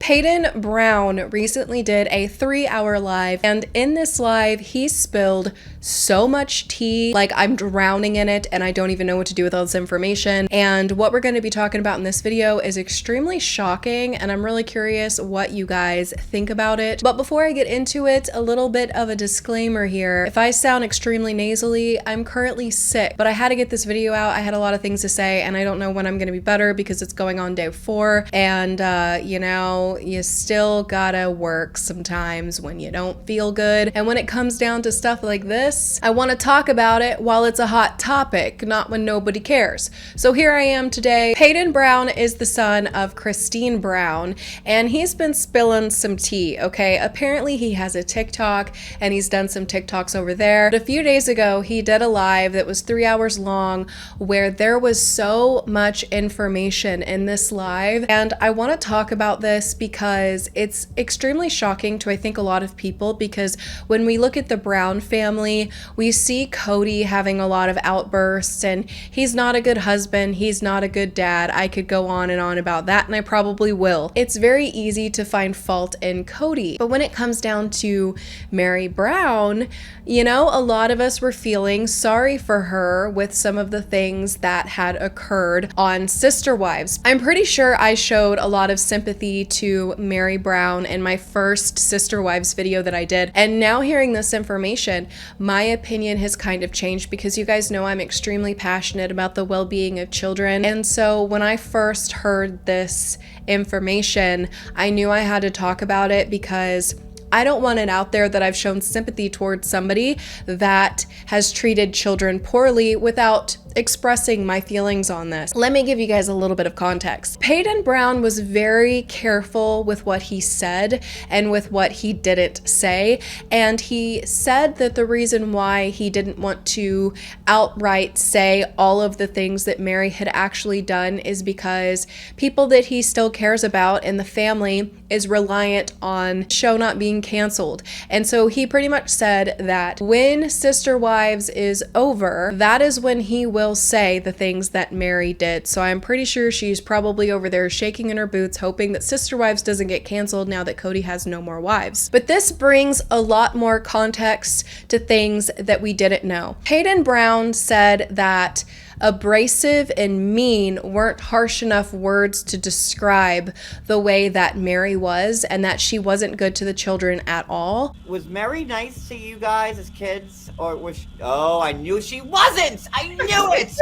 Peyton Brown recently did a 3-hour live, and in this live, he spilled so much tea, like I'm drowning in it and I don't even know what to do with all this information. And what we're going to be talking about in this video is extremely shocking, and I'm really curious what you guys think about it. But before I get into it, a little bit of a disclaimer here. If I sound extremely nasally, I'm currently sick, but I had to get this video out. I had a lot of things to say, and I don't know when I'm going to be better because it's going on day 4. And, you know, you still gotta work sometimes when you don't feel good. And when it comes down to stuff like this, I want to talk about it while it's a hot topic, not when nobody cares. So here I am today. Peyton Brown is the son of Christine Brown, and he's been spilling some tea, okay? Apparently he has a TikTok, and he's done some TikToks over there. But a few days ago, he did a live that was 3 hours long where there was so much information in this live, and I want to talk about this because it's extremely shocking to, I think, a lot of people, because when we look at the Brown family, we see Kody having a lot of outbursts, and he's not a good husband, he's not a good dad. I could go on and on about that, and I probably will. It's very easy to find fault in Kody, but when it comes down to Meri Brown, you know, a lot of us were feeling sorry for her with some of the things that had occurred on Sister Wives. I'm pretty sure I showed a lot of sympathy to Meri Brown in my first Sister Wives video that I did, and now hearing this information, my opinion has kind of changed, because you guys know I'm extremely passionate about the well-being of children. And so when I first heard this information, I knew I had to talk about it, because I don't want it out there that I've shown sympathy towards somebody that has treated children poorly without expressing my feelings on this. Let me give you guys a little bit of context. Peyton Brown was very careful with what he said and with what he didn't say, and he said that the reason why he didn't want to outright say all of the things that Meri had actually done is because people that he still cares about in the family is reliant on the show not being canceled. And so he pretty much said that when Sister Wives is over, that is when he will say the things that Meri did. So I'm pretty sure she's probably over there shaking in her boots, hoping that Sister Wives doesn't get canceled now that Kody has no more wives. But this brings a lot more context to things that we didn't know. Peyton Brown said that abrasive and mean weren't harsh enough words to describe the way that Meri was, and that she wasn't good to the children at all. Was Meri nice to you guys as kids, or was she... Oh, I knew she wasn't! I knew it!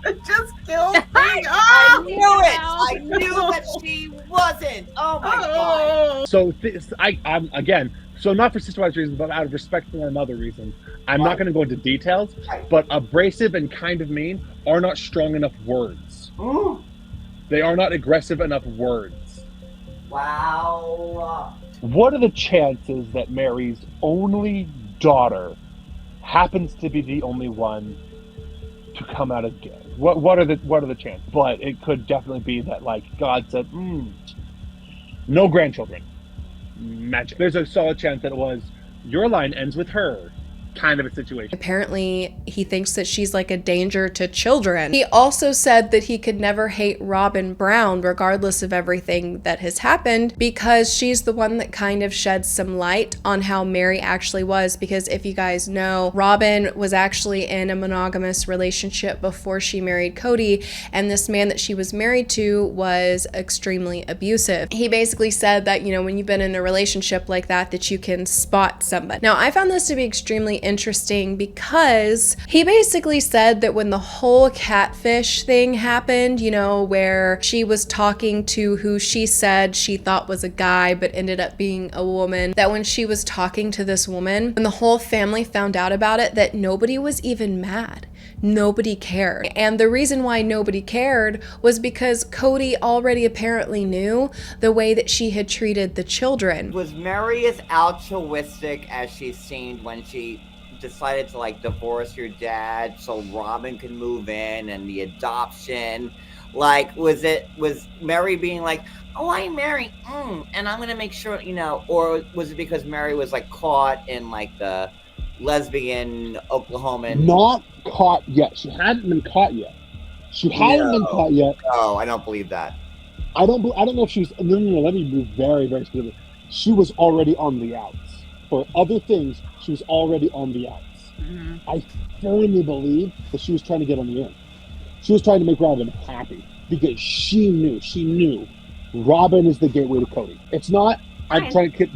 It just killed me! I knew it! I knew that she wasn't! Oh my god! So I'm again, so not for Sister Wives reasons, but out of respect for another reason, I'm not going to go into details, but abrasive and kind of mean are not strong enough words. They are not aggressive enough words. Wow. What are the chances that Meri's only daughter happens to be the only one to come out as gay? What are the chances? But it could definitely be that, like, God said, no grandchildren. Magic. There's a solid chance that it was your line ends with her kind of a situation. Apparently, he thinks that she's like a danger to children. He also said that he could never hate Robin Brown regardless of everything that has happened, because she's the one that kind of sheds some light on how Meri actually was. Because if you guys know, Robin was actually in a monogamous relationship before she married Kody, and this man that she was married to was extremely abusive. He basically said that, you know, when you've been in a relationship like that, that you can spot somebody. Now, I found this to be extremely interesting, because he basically said that when the whole catfish thing happened, you know, where she was talking to who she said she thought was a guy but ended up being a woman, that when she was talking to this woman, when the whole family found out about it, that nobody was even mad. Nobody cared. And the reason why nobody cared was because Kody already apparently knew the way that she had treated the children. Was Meri as altruistic as she seemed when she decided to, like, divorce your dad so Robin could move in, and the adoption? Like, was Meri being like, oh, I'm Meri, and I'm gonna make sure, you know, or was it because Meri was, like, caught in, like, the lesbian Oklahoman? Not caught yet. She hadn't been caught yet. She hadn't been caught yet. No, I don't believe that. I don't know if she was. No, let me be very, very specific. She was already on the outs. For other things, she was already on the outs. Mm-hmm. I firmly believe that she was trying to get on the in. She was trying to make Robin happy because she knew Robin is the gateway to Kody. It's not, I'm trying to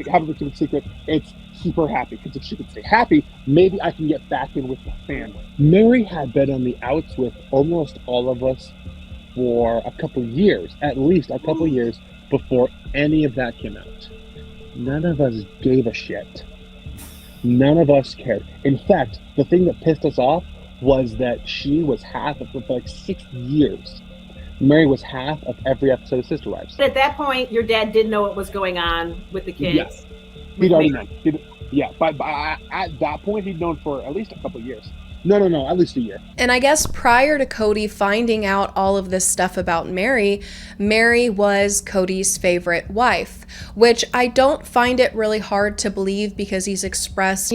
have it keep a secret. It's keep her happy. Because if she could stay happy, maybe I can get back in with the family. Meri had been on the outs with almost all of us for a couple years, at least a couple years before any of that came out. None of us gave a shit. None of us cared. In fact, the thing that pissed us off was that she was half of, for like 6 years, Meri was half of every episode of Sister Wives. But at that point, your dad did know what was going on with the kids. Yes, he'd already known. But at that point, he'd known for at least a couple of years. No, at least a year. And I guess prior to Kody finding out all of this stuff about Meri, Meri was Kody's favorite wife, which I don't find it really hard to believe because he's expressed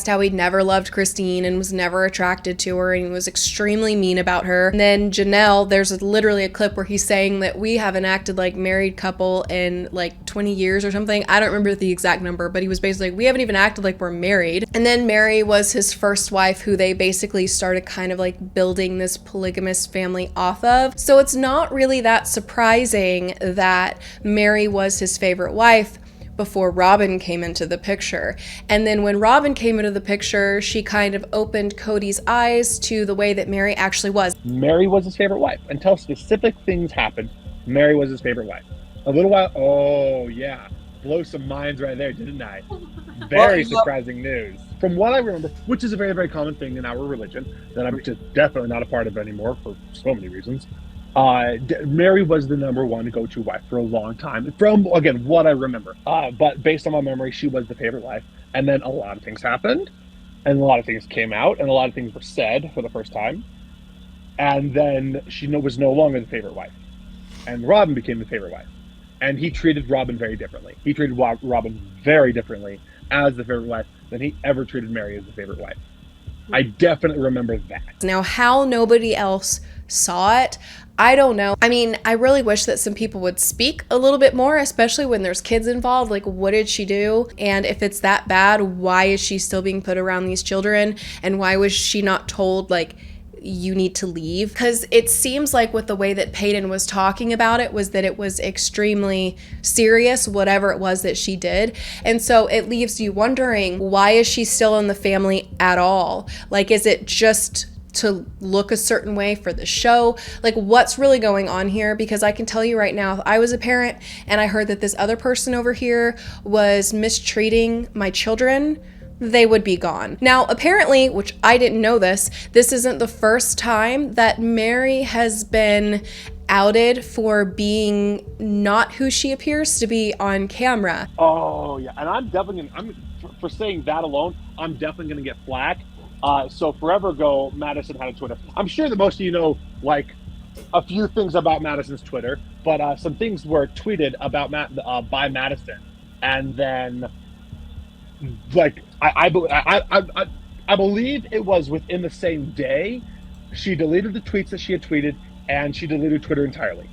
how he never loved Christine and was never attracted to her and he was extremely mean about her. And then Janelle, there's literally a clip where he's saying that we haven't acted like married couple in like 20 years or something. I don't remember the exact number, but he was basically like, we haven't even acted like we're married. And then Meri was his first wife who they basically started kind of like building this polygamist family off of. So it's not really that surprising that Meri was his favorite wife before Robin came into the picture. And then when Robin came into the picture, she kind of opened Kody's eyes to the way that Meri actually was. Meri was his favorite wife. Until specific things happened, Meri was his favorite wife. A little while, oh yeah, blow some minds right there, didn't I? Very surprising news. From what I remember, which is a very, very common thing in our religion, that I'm just definitely not a part of anymore for so many reasons, Meri was the number one go-to wife for a long time. From, again, what I remember. But based on my memory, she was the favorite wife. And then a lot of things happened, and a lot of things came out, and a lot of things were said for the first time. And then she was no longer the favorite wife. And Robin became the favorite wife. And he treated Robin very differently. He treated Robin very differently as the favorite wife than he ever treated Meri as the favorite wife. I definitely remember that. Now, how nobody else saw it, I don't know. I mean, I really wish that some people would speak a little bit more, especially when there's kids involved. Like, what did she do? And if it's that bad, why is she still being put around these children? And why was she not told, like, you need to leave? Because it seems like with the way that Peyton was talking about it was that it was extremely serious, whatever it was that she did. And so it leaves you wondering, why is she still in the family at all? Like, is it just to look a certain way for the show? Like, what's really going on here? Because I can tell you right now, if I was a parent and I heard that this other person over here was mistreating my children, they would be gone. Now, apparently, which I didn't know this isn't the first time that Meri has been outed for being not who she appears to be on camera. Oh, yeah. And I'm definitely for saying that alone, I'm definitely going to get flack. So forever ago, Madison had a Twitter. I'm sure that most of you know, like, a few things about Madison's Twitter, but some things were tweeted about by Madison. And then, like, I believe it was within the same day she deleted the tweets that she had tweeted and she deleted Twitter entirely.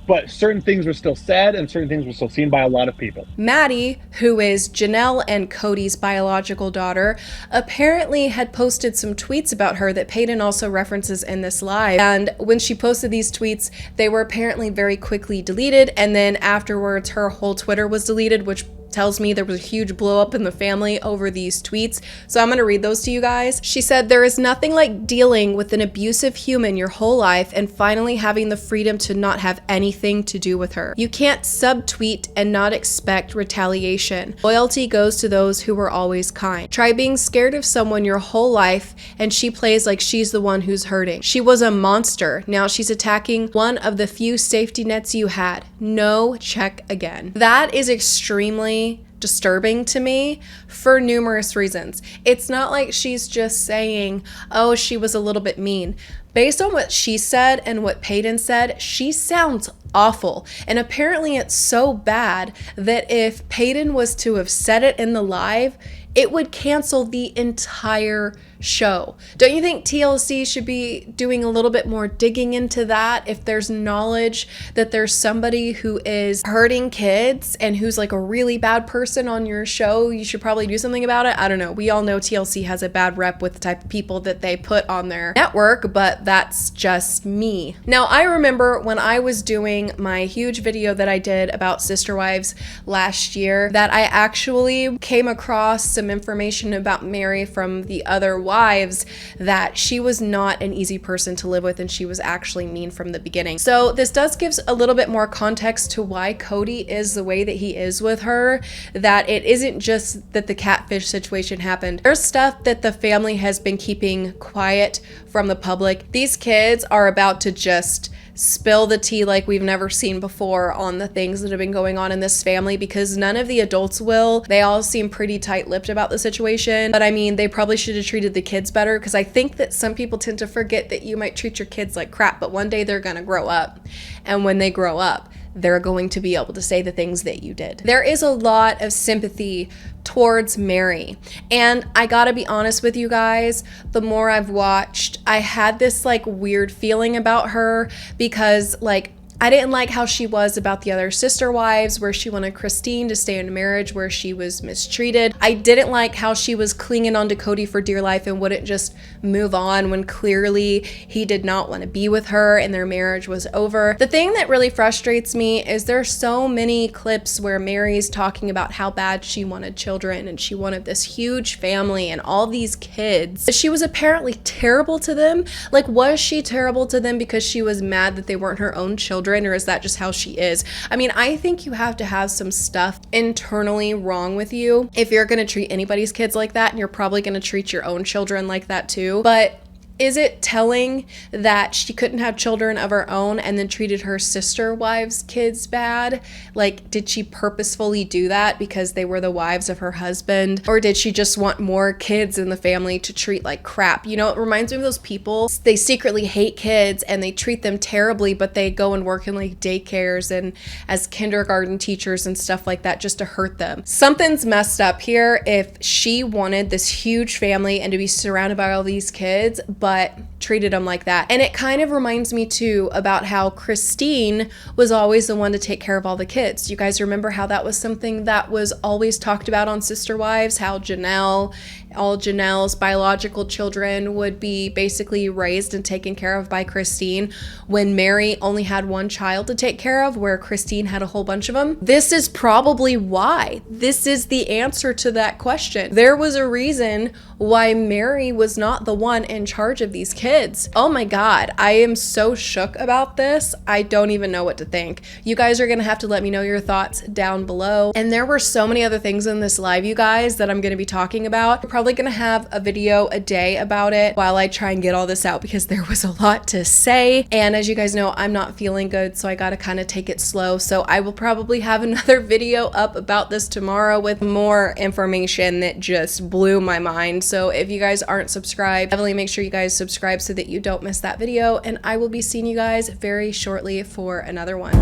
But certain things were still said and certain things were still seen by a lot of people. Maddie, who is Janelle and Kody's biological daughter, apparently had posted some tweets about her that Peyton also references in this live. And when she posted these tweets, they were apparently very quickly deleted. And then afterwards, her whole Twitter was deleted, which tells me there was a huge blow up in the family over these tweets. So I'm going to read those to you guys. She said, "There is nothing like dealing with an abusive human your whole life and finally having the freedom to not have anything to do with her. You can't subtweet and not expect retaliation. Loyalty goes to those who were always kind. Try being scared of someone your whole life and she plays like she's the one who's hurting. She was a monster. Now she's attacking one of the few safety nets you had. No, check again." That is extremely disturbing to me for numerous reasons. It's not like she's just saying, oh, she was a little bit mean. Based on what she said and what Peyton said, she sounds awful. And apparently it's so bad that if Peyton was to have said it in the live, it would cancel the entire show. Don't you think TLC should be doing a little bit more digging into that? If there's knowledge that there's somebody who is hurting kids and who's like a really bad person on your show, you should probably do something about it. I don't know. We all know TLC has a bad rep with the type of people that they put on their network, but that's just me. Now, I remember when I was doing my huge video that I did about sister wives last year, that I actually came across some information about Meri from the other wives, that she was not an easy person to live with and she was actually mean from the beginning. So this does give a little bit more context to why Kody is the way that he is with her, that it isn't just that the catfish situation happened. There's stuff that the family has been keeping quiet from the public. These kids are about to just spill the tea like we've never seen before on the things that have been going on in this family, because none of the adults will. They all seem pretty tight-lipped about the situation, but I mean, they probably should have treated the kids better, because I think that some people tend to forget that you might treat your kids like crap, but one day they're gonna grow up, and when they grow up, they're going to be able to say the things that you did. There is a lot of sympathy towards Meri, and I gotta be honest with you guys, the more I've watched, I had this like weird feeling about her, because like I didn't like how she was about the other sister wives, where she wanted Christine to stay in a marriage where she was mistreated. I didn't like how she was clinging on to Kody for dear life and wouldn't just move on when clearly he did not want to be with her and their marriage was over. The thing that really frustrates me is there's so many clips where Meri's talking about how bad she wanted children and she wanted this huge family and all these kids. She was apparently terrible to them. Like, was she terrible to them because she was mad that they weren't her own children? Or is that just how she is? I mean, I think you have to have some stuff internally wrong with you if you're going to treat anybody's kids like that, and you're probably going to treat your own children like that too. But is it telling that she couldn't have children of her own and then treated her sister wives' kids bad? Like, did she purposefully do that because they were the wives of her husband? Or did she just want more kids in the family to treat like crap? You know, it reminds me of those people, they secretly hate kids and they treat them terribly, but they go and work in like daycares and as kindergarten teachers and stuff like that just to hurt them. Something's messed up here if she wanted this huge family and to be surrounded by all these kids, but treated them like that. And it kind of reminds me too about how Christine was always the one to take care of all the kids. You guys remember how that was something that was always talked about on Sister Wives, how all Janelle's biological children would be basically raised and taken care of by Christine, when Meri only had one child to take care of, where Christine had a whole bunch of them. This is probably why. This is the answer to that question. There was a reason why Meri was not the one in charge of these kids. Oh my God, I am so shook about this. I don't even know what to think. You guys are gonna have to let me know your thoughts down below. And there were so many other things in this live, you guys, that I'm gonna be talking about. I'm probably gonna have a video a day about it while I try and get all this out, because there was a lot to say. And as you guys know, I'm not feeling good, so I gotta kind of take it slow. So I will probably have another video up about this tomorrow with more information that just blew my mind. So if you guys aren't subscribed, definitely make sure you guys subscribe so that you don't miss that video. And I will be seeing you guys very shortly for another one.